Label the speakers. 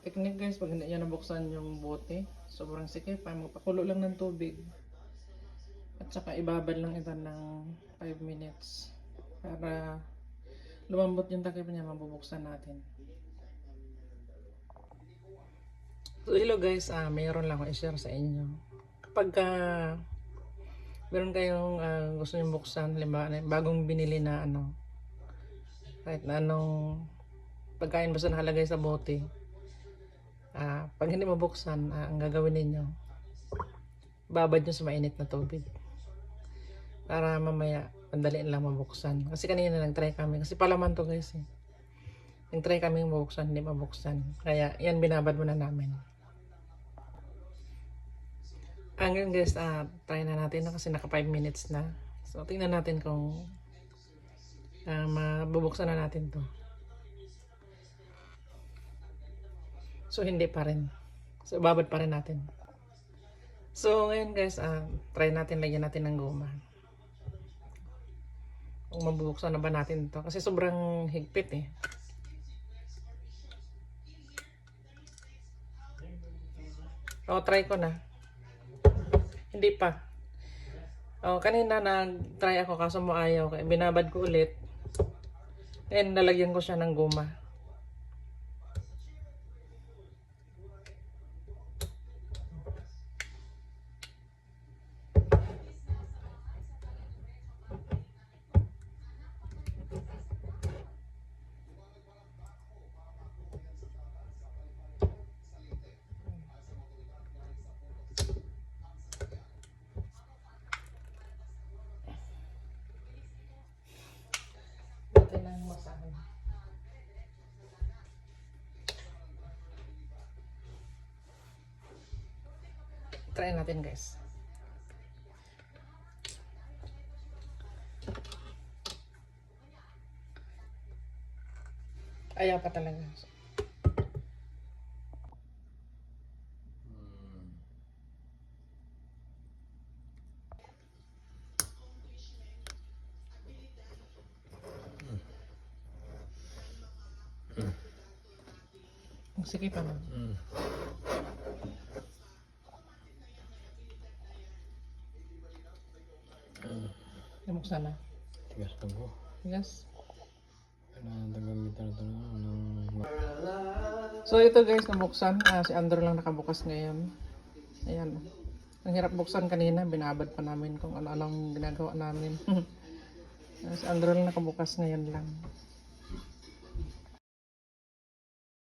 Speaker 1: Technique guys, pag hindi nyo nabuksan yung bote, sobrang sikip pa. Magpakulo lang ng tubig. At saka ibabad lang ito ng 5 minutes. Para lumambot yung takip niya, mabubuksan natin. So hello guys, mayroon lang ako i-share sa inyo. Kapag meron kayong gusto nyo buksan, halimbawa bagong binili na kahit na anong pagkain basta nakalagay sa bote, pag hindi mabuksan, ang gagawin ninyo, babad nyo sa mainit na tubig para mamaya madali lang mabuksan. Kasi kanina nag-try kami, kasi palaman to guys nag-try kami mabuksan, hindi mabuksan, kaya yan binabad muna namin. Hanggang guys, try na natin kasi naka 5 minutes na. So tingnan natin kung mabubuksan na natin to. So hindi pa rin. So babad pa rin natin. So ngayon guys, try natin, lagyan natin ng goma. Kung mabubuksan na ba natin to. Kasi sobrang higpit try ko na. Hindi pa. Kanina nag-try ako kaso mo ayaw. Kaya binabad ko ulit. Then nalagyan ko siya ng goma. Try natin guys. Ayaw pa talaga. Sige pa man. Buksan na.
Speaker 2: Tigas lang po.
Speaker 1: Yes.
Speaker 2: Kailangan gamitan ito ng...
Speaker 1: So ito guys, nabuksan. Si Andrew lang nakabukas ngayon. Ayan. Ang hirap buksan kanina. Binabad pa namin kung ano-anong ginagawa namin. Si Andrew lang nakabukas ngayon lang.